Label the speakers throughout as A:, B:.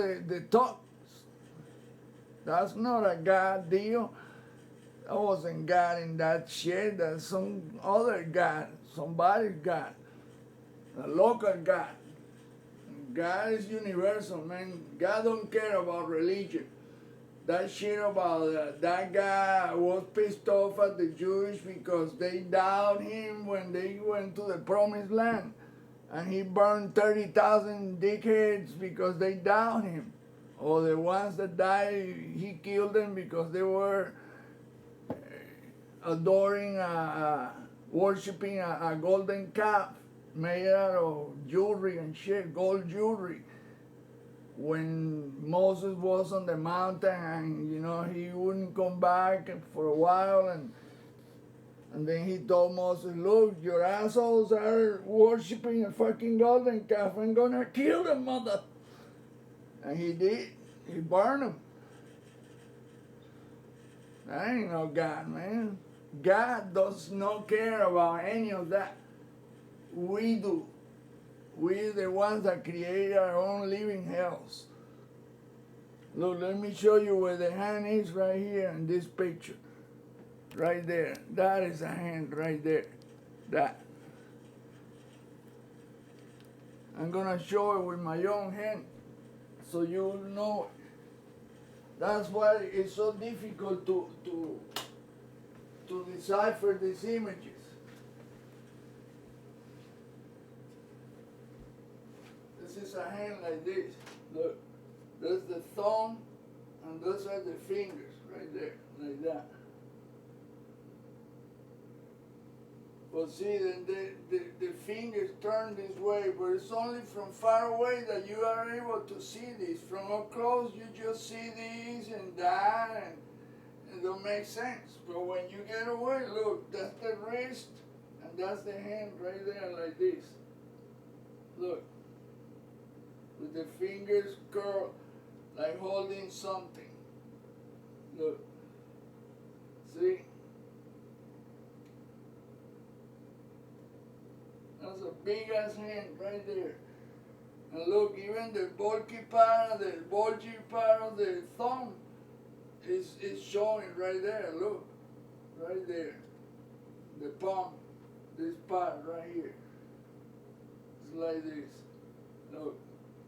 A: the thoughts. That's not a God deal. That wasn't God in that shit. That's some other God, somebody's God, a local God. God is universal, man. God don't care about religion. That shit about that guy was pissed off at the Jewish because they doubted him when they went to the promised land. And he burned 30,000 dickheads because they doubted him. Or the ones that died, he killed them because they were adoring, worshiping a golden calf made out of jewelry and shit, gold jewelry. When Moses was on the mountain and he wouldn't come back for a while, and then he told Moses, look, your assholes are worshiping a fucking golden calf. I'm gonna kill them, mother. And he did. He burned them. That ain't no God, man. God does not care about any of that. We do. We're the ones that create our own living hells. Look, let me show you where the hand is right here in this picture. Right there. That is a hand right there. That. I'm gonna show it with my own hand so you'll know it. That's why it's so difficult to decipher these images. This is a hand like this. Look, there's the thumb and those are the fingers right there, like that. But see, the fingers turn this way, but it's only from far away that you are able to see this. From up close, you just see this and that, and it don't make sense. But when you get away, look, that's the wrist, and that's the hand right there, like this. Look, with the fingers curled, like holding something. Look, see? That's a big ass hand right there. And look, even the bulgy part of the thumb is showing right there. Look, right there. The palm, this part right here. It's like this. Look,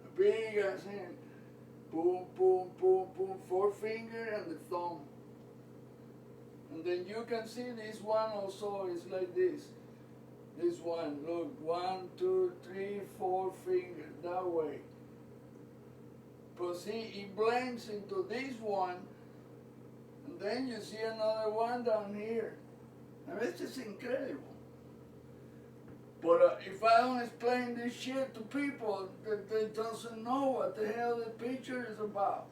A: a big ass hand. Boom, boom, boom, boom. Forefinger and the thumb. And then you can see this one also is like this. This one, look, 1, 2, 3, 4 fingers, that way. But see, it blends into this one, and then you see another one down here. I mean, it's just incredible. But if I don't explain this shit to people, they doesn't know what the hell the picture is about.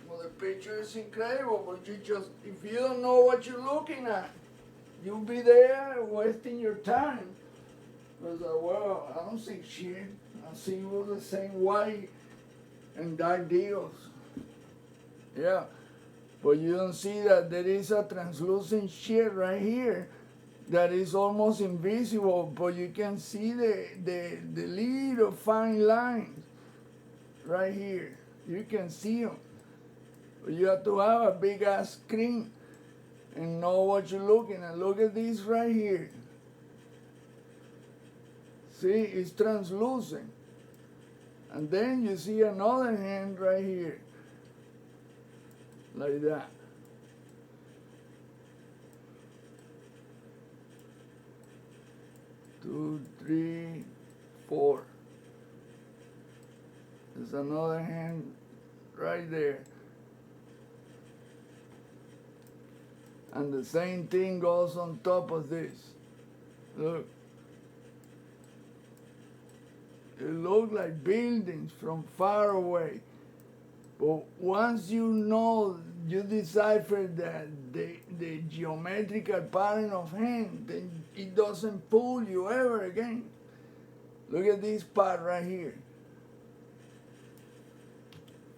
A: Well, the picture is incredible, but if you don't know what you're looking at, you'll be there wasting your time. Because, well, I don't see shit. I see all the same white and dark deals. Yeah. But you don't see that there is a translucent shit right here that is almost invisible, but you can see the little fine lines right here. You can see them. But you have to have a big ass screen and know what you're looking at. Look at this right here. See, it's translucent. And then you see another hand right here. Like that. Two, three, four. There's another hand right there. And the same thing goes on top of this. Look. It looks like buildings from far away. But once you decipher the geometrical pattern of hand, then it doesn't fool you ever again. Look at this part right here.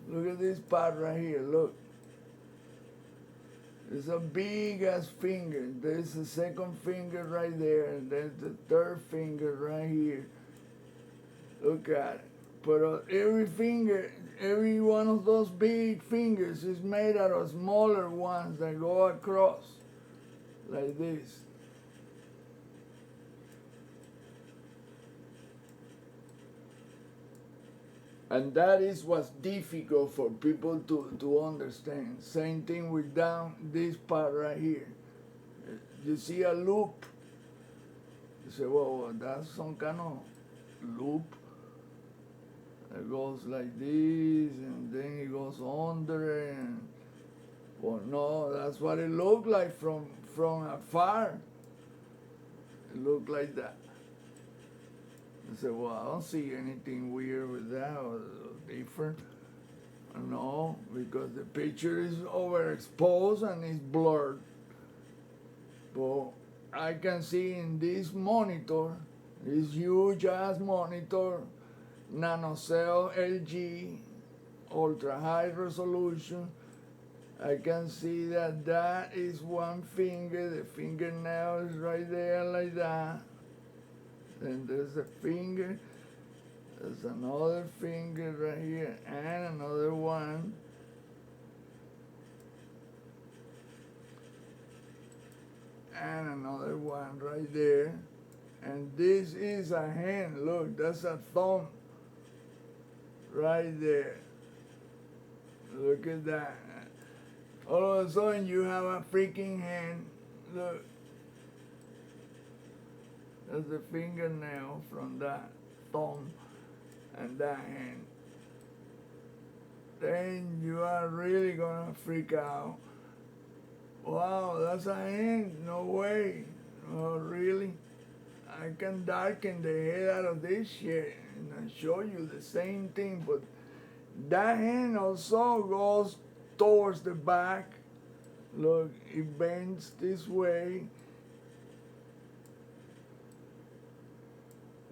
A: Look at this part right here, look. There's a big ass finger. There's the second finger right there, and there's the third finger right here. Look at it. But every finger, every one of those big fingers is made out of smaller ones that go across like this. And that is what's difficult for people to understand. Same thing with down this part right here. You see a loop. You say, well, that's some kind of loop. It goes like this, and then it goes under, and well, no, that's what it looked like from afar. It looked like that. I said, well, I don't see anything weird with that or different. No, because the picture is overexposed and it's blurred. But I can see in this monitor, this huge ass monitor, nanocell LG, ultra high resolution, I can see that that is one finger, the fingernail is right there like that. Then there's a finger, there's another finger right here, and another one. And another one right there. And this is a hand, look, that's a thumb right there. Look at that. All of a sudden you have a freaking hand, look. That's the fingernail from that thumb and that hand. Then you are really gonna freak out. Wow, that's a hand? No way. Oh, really? I can darken the head out of this shit and I show you the same thing, but that hand also goes towards the back. Look, it bends this way.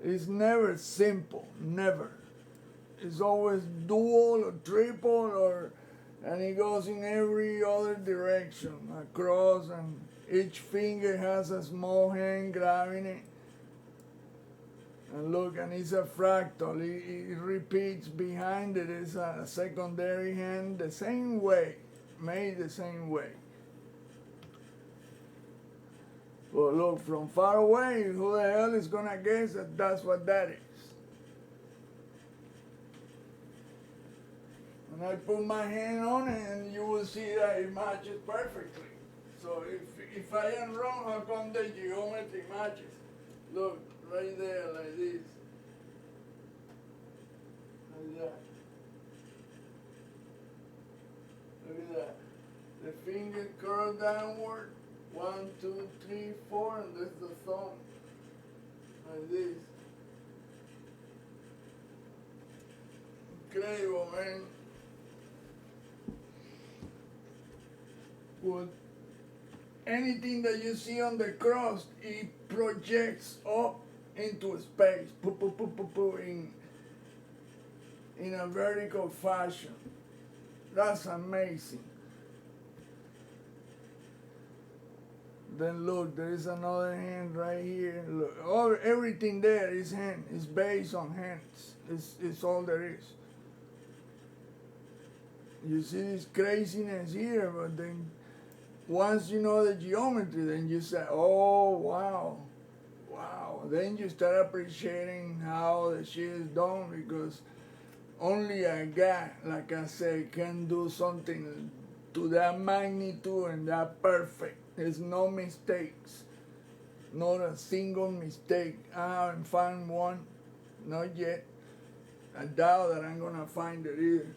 A: It's never simple, never. It's always dual or triple, and it goes in every other direction across, and each finger has a small hand grabbing it. And look, and it's a fractal. It repeats behind it. It's a secondary hand the same way, made the same way. Well, look, from far away, who the hell is gonna guess that that's what that is? And I put my hand on it, and you will see that it matches perfectly. So if I am wrong, how come the geometry matches? Look, right there, like this. Like that. Look at that. The finger curl downward. 1, 2, 3, 4, and there's the thumb. Like this. Incredible, man. Well, anything that you see on the cross, it projects up into space, in a vertical fashion. That's amazing. Then look, there is another hand right here. Look, everything there is hand. It's based on hands. It's all there is. You see this craziness here, but then once you know the geometry, then you say, oh, wow. Wow. Then you start appreciating how the shit is done, because only a guy, like I say, can do something to that magnitude and that perfect. There's no mistakes, not a single mistake. I haven't found one, not yet. I doubt that I'm gonna find it either.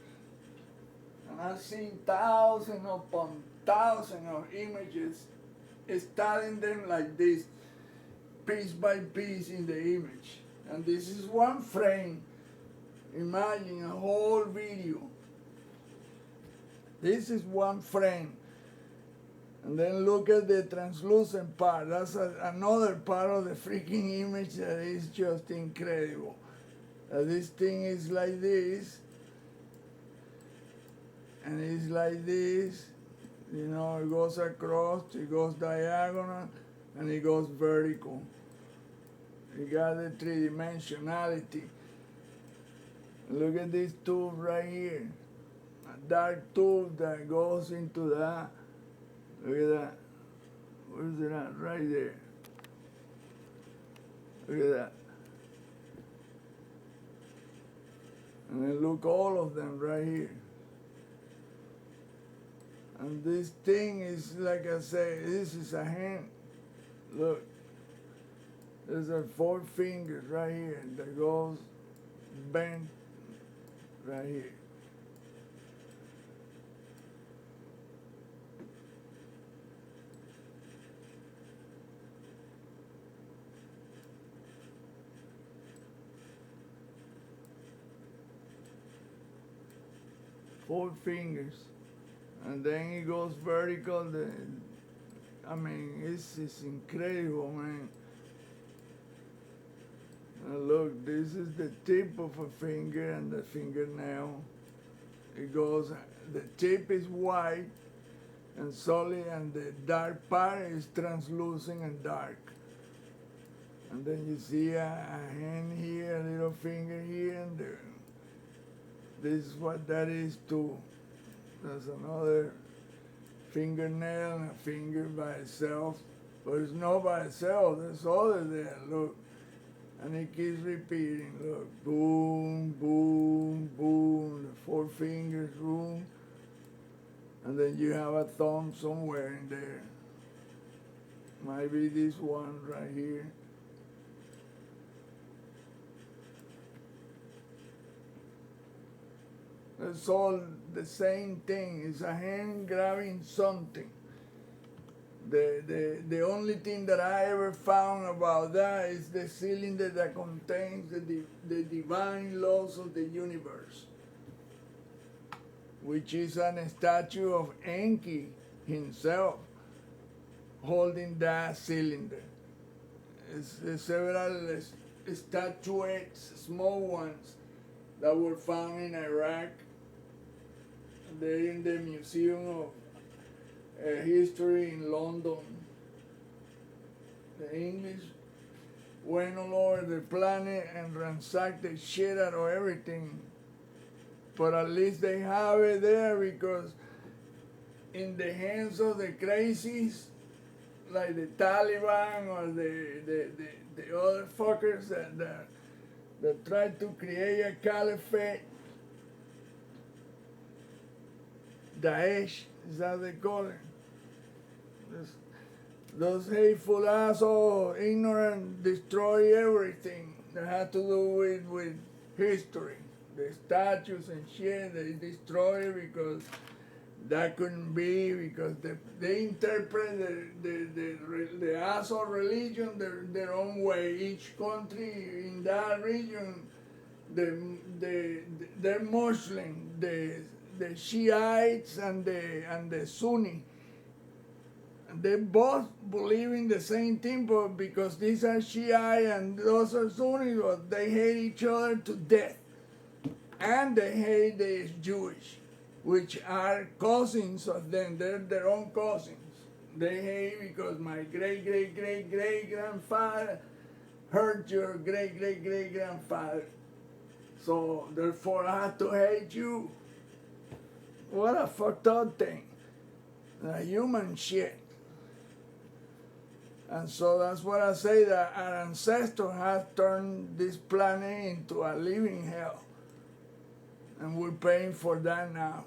A: And I've seen thousands upon thousands of images, studying them like this, piece by piece in the image. And this is one frame. Imagine a whole video. This is one frame. And then look at the translucent part. That's another part of the freaking image that is just incredible. This thing is like this, and it's like this. You know, it goes across, it goes diagonal, and it goes vertical. You got the three-dimensionality. Look at this tube right here. A dark tube that goes into that. Look at that. Where's it at? Right there. Look at that. And then look all of them right here. And this thing is, like I say, this is a hand. Look. There's a 4 fingers right here that goes bent right here. Four fingers. And then it goes vertical. I mean, it's incredible, man. Look, this is the tip of a finger and the fingernail. It goes, the tip is white and solid, and the dark part is translucent and dark. And then you see a hand here, a little finger here, and there. This is what that is too. There's another fingernail and a finger by itself. But it's not by itself, there's other there, look. And it keeps repeating, look, boom, boom, boom, the 4 fingers, boom. And then you have a thumb somewhere in there. Might be this one right here. It's all the same thing. It's a hand grabbing something. The only thing that I ever found about that is the cylinder that contains the divine laws of the universe, which is a statue of Enki himself holding that cylinder. It's several statuettes, small ones, that were found in Iraq. They're in the Museum of History in London. The English went all over the planet and ransacked the shit out of everything. But at least they have it there, because in the hands of the crazies, like the Taliban or the other fuckers that try to create a caliphate, Daesh is how they call it. Those hateful assholes, ignorant, destroy everything that had to do with history. The statues and shit, they destroy it because that couldn't be, because they interpret the asshole religion their own way. Each country in that region, they're Muslim, the Shiites and the Sunni. And they both believe in the same thing, but because these are Shiite and those are Sunni, but they hate each other to death. And they hate the Jewish, which are cousins of them. They're their own cousins. They hate because my great-great-great-great-grandfather hurt your great-great-great-grandfather. So therefore I have to hate you. What a fucked up thing. Human shit. And so that's what I say, that our ancestors have turned this planet into a living hell. And we're paying for that now.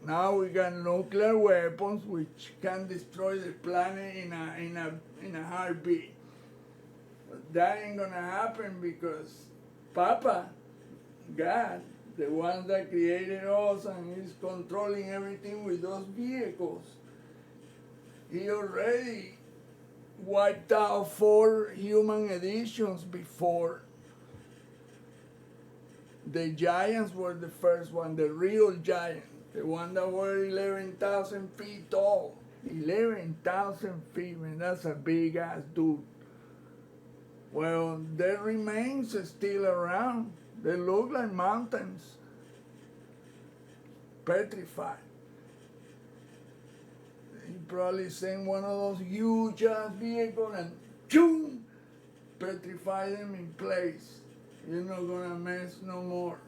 A: Now we got nuclear weapons which can destroy the planet in a heartbeat. But that ain't gonna happen because Papa, God, the one that created us and is controlling everything with those vehicles, he already wiped out 4 human editions before. The giants were the first one, the real giants, the one that were 11,000 feet tall. 11,000 feet, man, that's a big ass dude. Well, their remains are still around. They look like mountains, petrified. He probably sent one of those huge ass vehicles and choom, petrify them in place. You're not gonna mess no more.